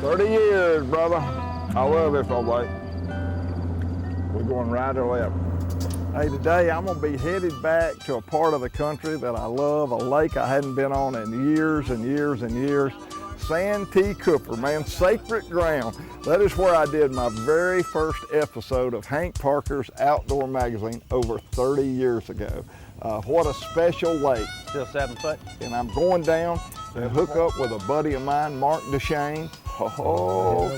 30 years, brother. I love this old lake. We're going right or left. Hey, today I'm gonna be headed back to a part of the country that I love, a lake I hadn't been on in years and years and years. Santee Cooper, man, sacred ground. That is where I did my very first episode of Hank Parker's Outdoor Magazine over 30 years ago. What a special lake. Still 7 foot. And I'm going down and hook up with a buddy of mine, Marc Deschenes. Oh,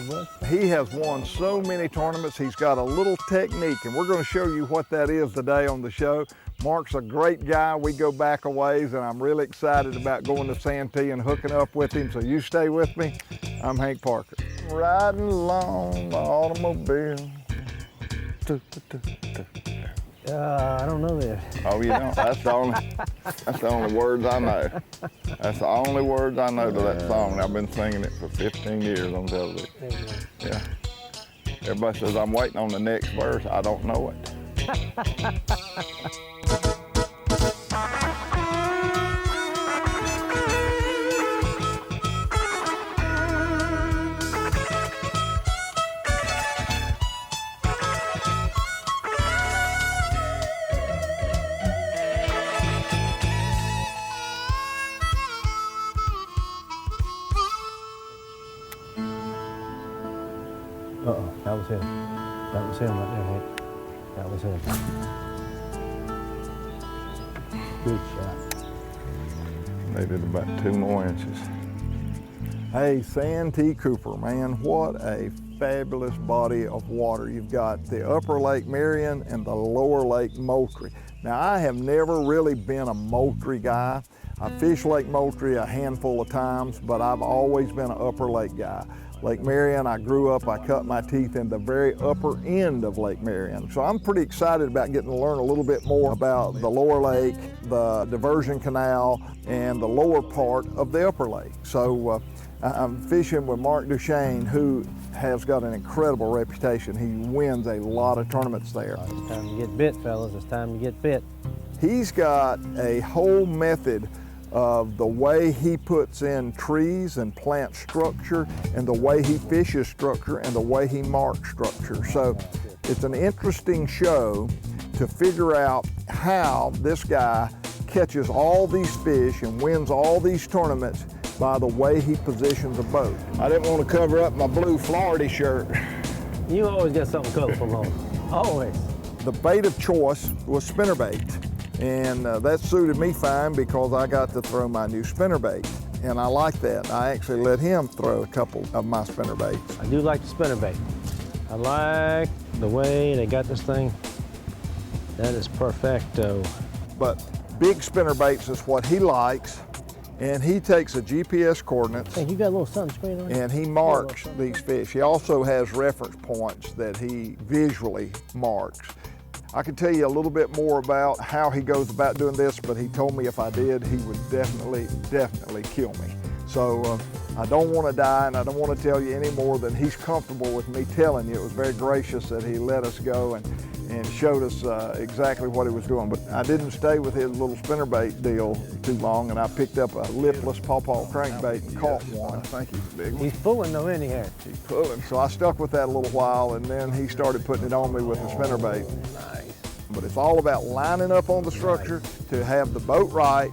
he has won so many tournaments. He's got a little technique, and we're going to show you what that is today on the show. Marc's a great guy. We go back a ways, and I'm really excited about going to Santee and hooking up with him. So you stay with me. I'm Hank Parker. Riding along my automobile. I don't know this. Oh, you don't? That's the only words I know. That's the only words I know to that song. I've been singing it for 15 years on television. Yeah. Everybody says I'm waiting on the next verse. I don't know it. Uh-oh, that was him. That was him right there, Hank. That was him. Good shot. Needed about 2 more inches. Hey, Santee Cooper, man, what a fabulous body of water. You've got the upper Lake Marion and the lower Lake Moultrie. Now, I have never really been a Moultrie guy. I fished Lake Moultrie a handful of times, but I've always been an upper lake guy. Lake Marion, I grew up, I cut my teeth in the very upper end of Lake Marion. So I'm pretty excited about getting to learn a little bit more about the lower lake, the diversion canal, and the lower part of the upper lake. So I'm fishing with Marc Dechaine, who has got an incredible reputation. He wins a lot of tournaments there. It's time to get bit, fellas. It's time to get bit. He's got a whole method of the way he puts in trees and plant structure, and the way he fishes structure, and the way he marks structure. So it's an interesting show to figure out how this guy catches all these fish and wins all these tournaments by the way he positions a boat. I didn't want to cover up my blue Florida shirt. You always get something colorful on. Always. The bait of choice was spinnerbait. And that suited me fine because I got to throw my new spinnerbait. And I like that. I actually let him throw a couple of my spinnerbaits. I do like the spinnerbait. I like the way they got this thing. That is perfecto. But big spinnerbaits is what he likes. And he takes a GPS coordinates. Hey, you got a little sunscreen on you? And he marks these fish. He also has reference points that he visually marks. I can tell you a little bit more about how he goes about doing this, but he told me if I did, he would definitely kill me. So I don't want to die, and I don't want to tell you any more than he's comfortable with me telling you. It was very gracious that he let us go and showed us exactly what he was doing. But I didn't stay with his little spinnerbait deal too long, and I picked up a lipless pawpaw crankbait and caught one. I think he's a big one. He's pulling though, isn't he, Harry? He's pulling. So I stuck with that a little while, and then he started putting it on me with the spinnerbait. Nice. But it's all about lining up on the structure to have the boat right,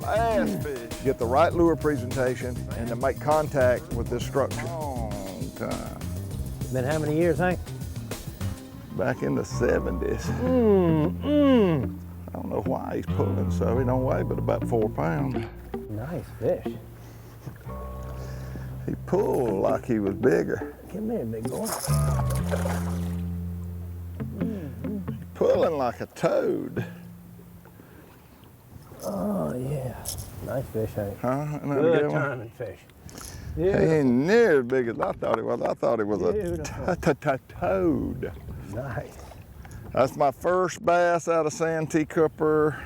get the right lure presentation, and to make contact with this structure. Long time. Been how many years, Hank? Back in the 70s. I don't know why he's pulling so. He don't weigh but about 4 pounds. Nice fish. He pulled like he was bigger. Come here, big boy. Pulling like a toad. Oh, yeah. Nice fish, Hank. Huh? Good timing fish. He ain't near as big as I thought he was. I thought he was a toad. Nice. That's my first bass out of Santee Cooper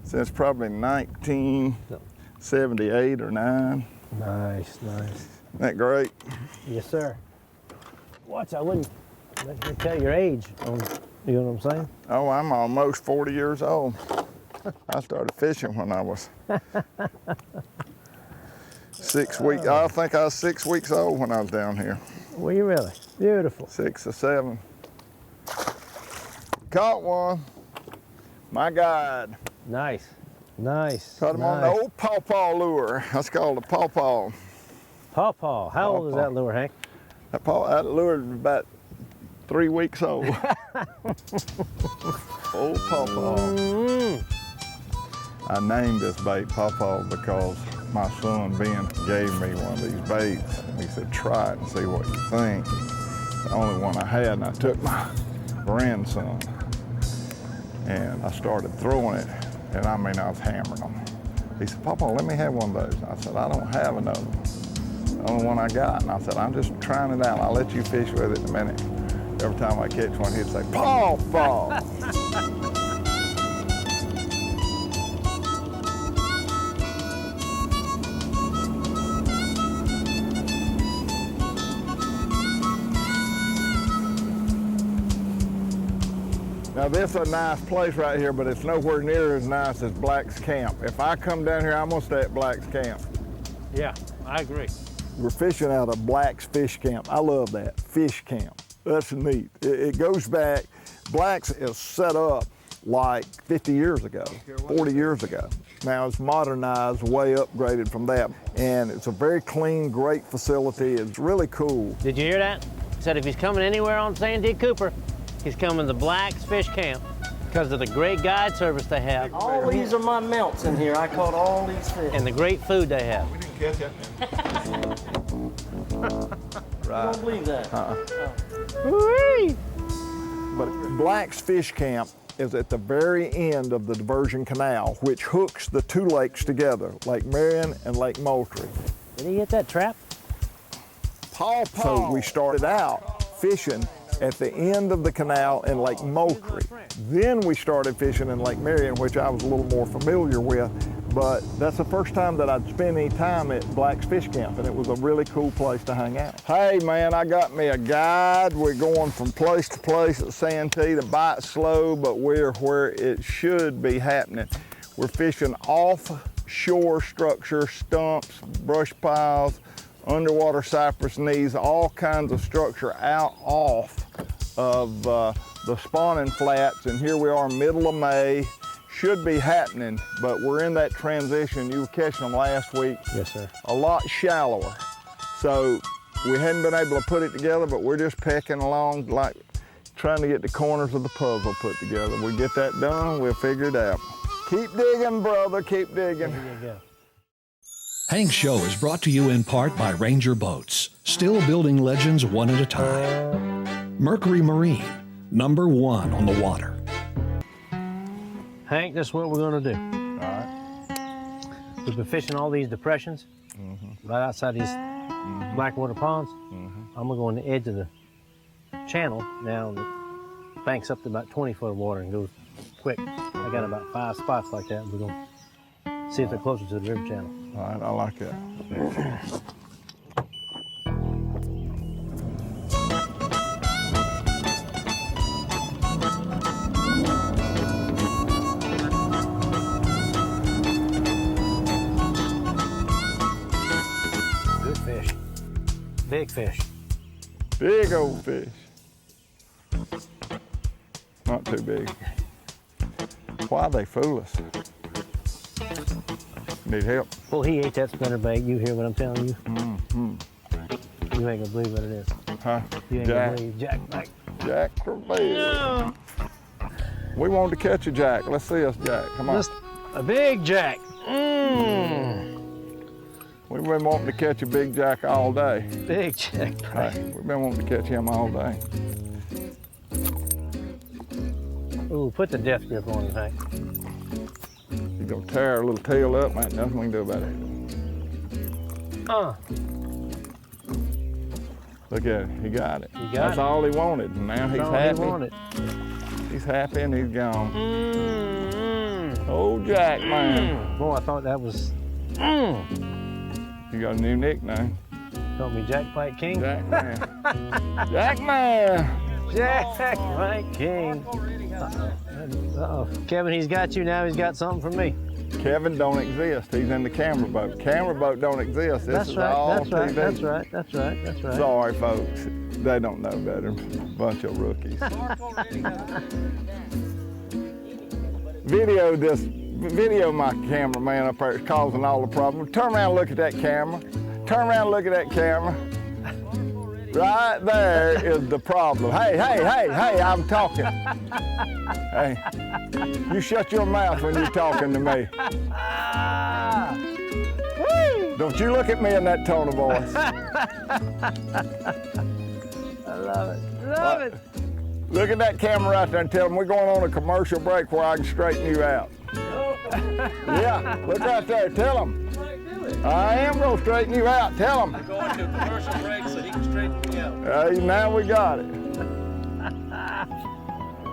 since probably 1978 or 9. Nice, nice. Isn't that great? Yes, sir. Watch, I wouldn't let you tell your age. You know what I'm saying? Oh, I'm almost 40 years old. I started fishing when I was 6 weeks. I think I was 6 weeks old when I was down here. Were you really? Beautiful. 6 or 7. Caught one. My God. Nice. Nice. Caught him on the old pawpaw lure. That's called a pawpaw. Pawpaw. How old is that lure, Hank? That lure is about 3 weeks old. Old pawpaw. I named this bait pawpaw because my son Ben gave me one of these baits. He said, try it and see what you think. The only one I had, and I took my grandson and I started throwing it, and I mean, I was hammering them. He said, Papa, let me have one of those. I said, I don't have another one. The only one I got. And I said, I'm just trying it out. I'll let you fish with it in a minute. Every time I catch one, he'd say, pawpaw. Now this is a nice place right here, but it's nowhere near as nice as Black's Camp. If I come down here, I'm gonna stay at Black's Camp. Yeah, I agree. We're fishing out of Black's Fish Camp. I love that, fish camp. That's neat. It goes back, Black's is set up like 50 years ago, 40 years ago. Now it's modernized, way upgraded from that. And it's a very clean, great facility. It's really cool. Did you hear that? He said if he's coming anywhere on Santee Cooper, he's coming to Black's Fish Camp because of the great guide service they have. All these are my melts in here. I caught all these fish. And the great food they have. We didn't catch that. I don't believe that. Woo-wee! But Black's Fish Camp is at the very end of the diversion canal, which hooks the two lakes together, Lake Marion and Lake Moultrie. Did he hit that trap? So we started out fishing at the end of the canal in Lake Moultrie. Then we started fishing in Lake Marion, which I was a little more familiar with, but that's the first time that I'd spent any time at Black's Fish Camp, and it was a really cool place to hang out. Hey man, I got me a guide. We're going from place to place at Santee. The bite's slow, but we're where it should be happening. We're fishing offshore structure, stumps, brush piles, underwater cypress knees, all kinds of structure out off of the spawning flats, and here we are middle of May. Should be happening, but we're in that transition. You were catching them last week. Yes, sir. A lot shallower. So we hadn't been able to put it together, but we're just pecking along like trying to get the corners of the puzzle put together. We get that done, we'll figure it out. Keep digging, brother, keep digging. There you go. Hank's Show is brought to you in part by Ranger Boats, still building legends one at a time. Mercury Marine, #1 on the water. Hank, this is what we're gonna do. All right. We've been fishing all these depressions right outside these blackwater ponds. I'm gonna go on the edge of the channel now. The bank's up to about 20 foot of water and goes quick. I got about 5 spots like that. We're gonna see if they're closer to the river channel. All right, I like that. Good fish. Big fish. Big old fish. Not too big. Why they fool us? Need help? Well, he ate that spinnerbait. You hear what I'm telling you? You ain't gonna believe what it is. Huh? You ain't gonna believe jackbait. Jack for big. We wanted to catch a jack. Let's see us jack. Come on. Just a big jack. We've been wanting to catch a big jack all day. Big jack. Hey, we've been wanting to catch him all day. Ooh, put the death grip on him, Hank. He's gonna tear our little tail up. Ain't nothing we can do about it. Look at it. He got it. He got That's it. all he wanted. And now he's That's all happy. he wanted. He's happy and he's gone. Oh, Jack, man. Boy, I thought that was. You got a new nickname. Call me Jackpot King. Jack Man. Jack Man. Jackpot King. Uh-oh. Kevin, he's got you now. He's got something for me. Kevin don't exist. He's in the camera boat. Camera boat don't exist. This That's is right, all that's right, TV. that's right, that's right, that's right. Sorry, folks. They don't know better. Bunch of rookies. Video my cameraman up there is causing all the problems. Turn around and look at that camera. Turn around and look at that camera. Right there is the problem. Hey, I'm talking. Hey, you shut your mouth when you're talking to me. Don't you look at me in that tone of voice. I love it, love it. Look at that camera right there and tell them we're going on a commercial break where I can straighten you out. Yeah, look right there, tell them. I am going to straighten you out, tell them. I'm going to a commercial break so he can straighten me out. Hey, now we got it.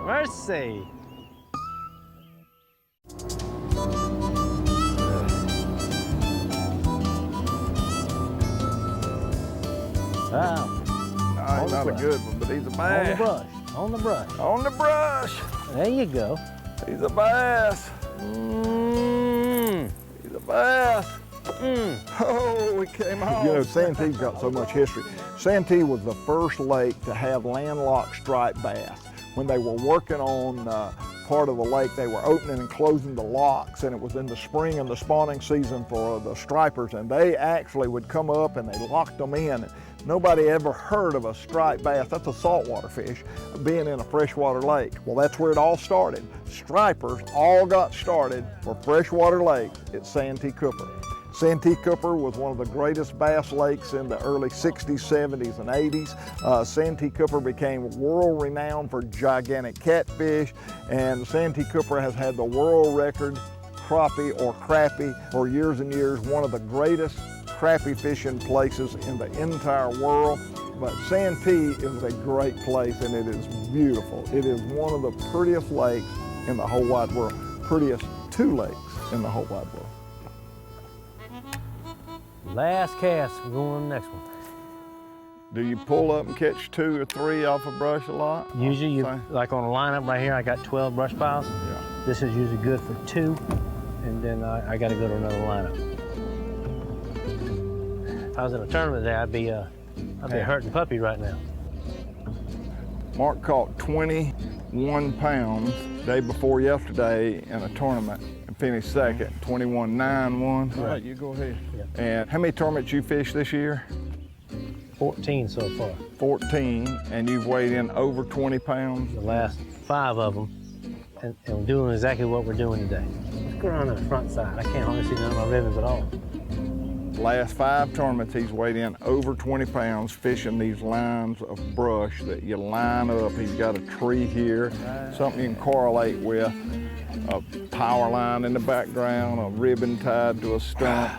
Mercy. Wow. No, he's not a good one, but he's a bass. On the brush, on the brush. On the brush. There you go. He's a bass. He's a bass. Oh, he came off. You know, Santee's got so much history. Santee was the first lake to have landlocked striped bass. When they were working on part of the lake, they were opening and closing the locks, and it was in the spring and the spawning season for the stripers, and they actually would come up and they locked them in. Nobody ever heard of a striped bass, that's a saltwater fish, being in a freshwater lake. Well, that's where it all started. Stripers all got started for freshwater lake at Santee Cooper. Santee Cooper was one of the greatest bass lakes in the early 60s, 70s, and 80s. Santee Cooper became world renowned for gigantic catfish, and Santee Cooper has had the world record crappie or crappie for years and years, one of the greatest crappie fishing places in the entire world. But Santee is a great place and it is beautiful. It is one of the prettiest lakes in the whole wide world. Prettiest two lakes in the whole wide world. Last cast, we're going on the next one. Do you pull up and catch 2 or 3 off a brush a lot? Usually, like on a lineup right here, I got 12 brush piles. Yeah. This is usually good for 2, and then I got to go to another lineup. If I was in a tournament today, I'd be a hurting puppy right now. Marc caught 21 pounds day before yesterday in a tournament and finished second, 21.91. All right, you go ahead. Yeah. And how many tournaments you fished this year? 14 so far. 14, and you've weighed in over 20 pounds? The last 5 of them, and we're doing exactly what we're doing today. Let's go around to the front side. I can't hardly see none of my ribbons at all. Last 5 tournaments, he's weighed in over 20 pounds fishing these lines of brush that you line up. He's got a tree here, something you can correlate with, a power line in the background, a ribbon tied to a stump.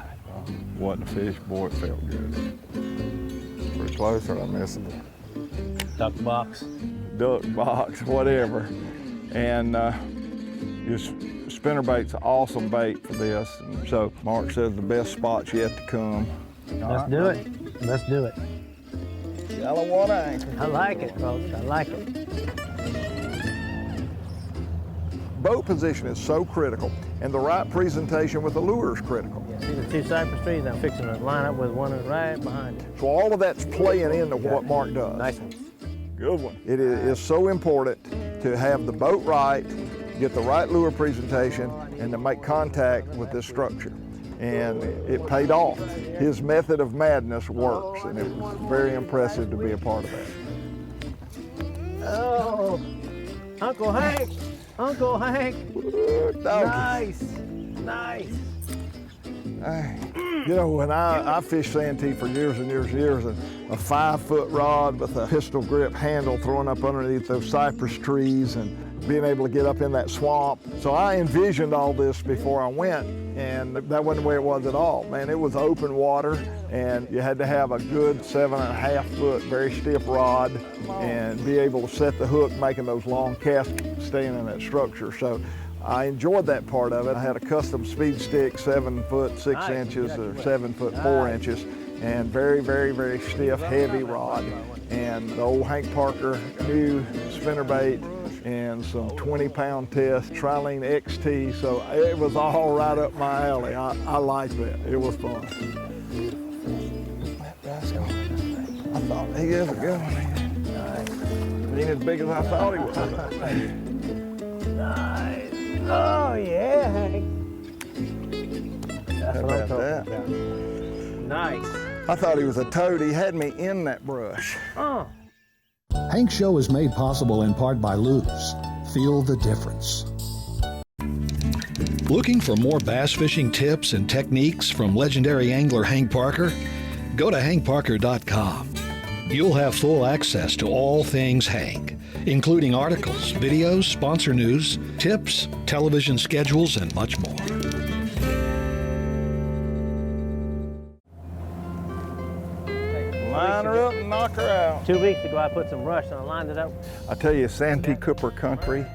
Wasn't a fish, boy, it felt good. Pretty close, or I missed it? Duck box. Duck box, whatever. And just spinnerbait's an awesome bait for this. And so Marc says the best spot's yet to come. Let's do it. Let's do it. Shallow water anchor. I like it, folks. I like it. Boat position is so critical, and the right presentation with the lure is critical. See the 2 cypress trees? I'm fixing to line up with one right behind it. So all of that's playing into what Marc does. Nice one. Good one. It is so important to have the boat right, get the right lure presentation, and to make contact with this structure. And it paid off. His method of madness works, and it was very impressive to be a part of that. Oh, Uncle Hank! Uncle Hank! Nice, nice. You know, when I fished Santee for years and years and years, and a 5-foot rod with a pistol grip handle thrown up underneath those cypress trees and being able to get up in that swamp. So I envisioned all this before I went, and that wasn't the way it was at all. Man, it was open water, and you had to have a good 7.5-foot, very stiff rod and be able to set the hook, making those long casts staying in that structure. So I enjoyed that part of it. I had a custom speed stick, 7 foot 6 inches or 7 foot 4 inches, and very, very, very stiff, heavy rod. And the old Hank Parker new spinnerbait and some 20-pound test, Trilene XT, so it was all right up my alley. I liked that. It was fun. I thought he is a good one. Nice. He ain't as big as I thought he was. Nice. Oh, yeah, Hank. That's How what I'm about talking that? about. Nice. I thought he was a toad. He had me in that brush. Oh. Hank's Show is made possible in part by Lubes. Feel the difference. Looking for more bass fishing tips and techniques from legendary angler Hank Parker? Go to hankparker.com. You'll have full access to all things Hank, including articles, videos, sponsor news, tips, television schedules, and much more. Line her up and knock her out. 2 weeks ago, I put some rush and I lined it up. I tell you, Santee Cooper country,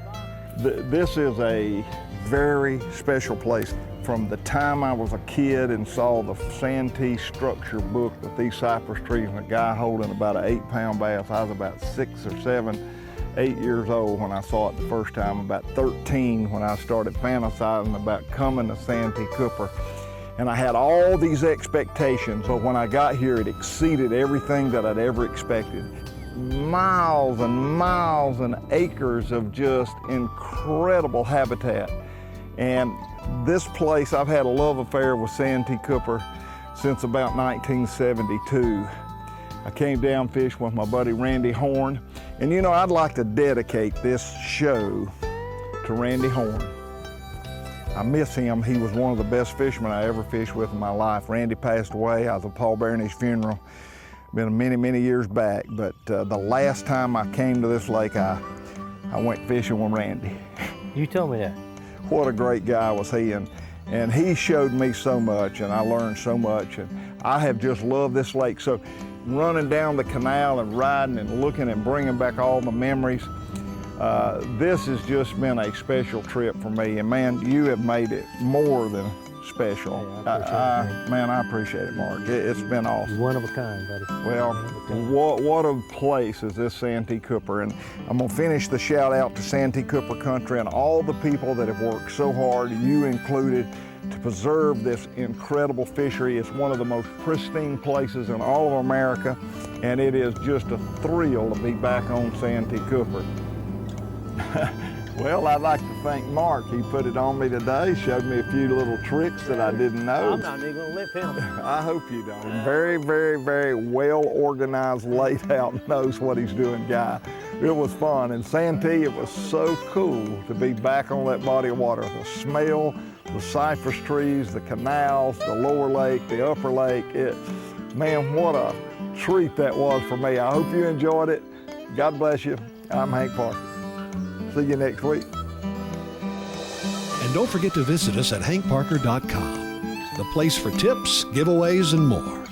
this is a very special place. From the time I was a kid and saw the Santee structure book with these cypress trees and a guy holding about an 8-pound bass, I was about 6 or 7, 8 years old when I saw it the first time, about 13 when I started fantasizing about coming to Santee Cooper. And I had all these expectations, but when I got here, it exceeded everything that I'd ever expected. Miles and acres of just incredible habitat. And this place, I've had a love affair with Santee Cooper since about 1972. I came down fishing with my buddy Randy Horn. And you know, I'd like to dedicate this show to Randy Horn. I miss him. He was one of the best fishermen I ever fished with in my life. Randy passed away. I was at Paul Barroney's funeral. Been many, many years back, but the last time I came to this lake, I went fishing with Randy. You told me that. What a great guy was he, and he showed me so much, and I learned so much, and I have just loved this lake. So running down the canal and riding and looking and bringing back all the memories, this has just been a special trip for me, and man, you have made it more than special. Yeah, I appreciate it, Mark. It's been awesome. One of a kind, buddy. Well, what a place is this Santee Cooper, and I'm gonna finish the shout out to Santee Cooper country and all the people that have worked so hard, you included, to preserve this incredible fishery. It's one of the most pristine places in all of America, and it is just a thrill to be back on Santee Cooper. Well, I'd like to thank Mark. He put it on me today, showed me a few little tricks that I didn't know. I'm not even gonna lip him. I hope you don't. Very, very, very well organized, laid out, knows what he's doing guy. It was fun. In Santee, it was so cool to be back on that body of water. The smell, the cypress trees, the canals, the lower lake, the upper lake. Man, what a treat that was for me. I hope you enjoyed it. God bless you. I'm Hank Parker. See you next week. And don't forget to visit us at hankparker.com, the place for tips, giveaways, and more.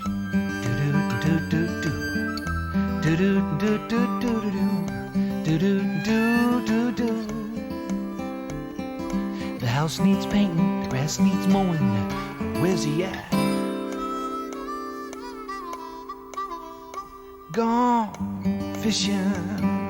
The house needs painting, the grass needs mowing. Where's he at? Gone fishing.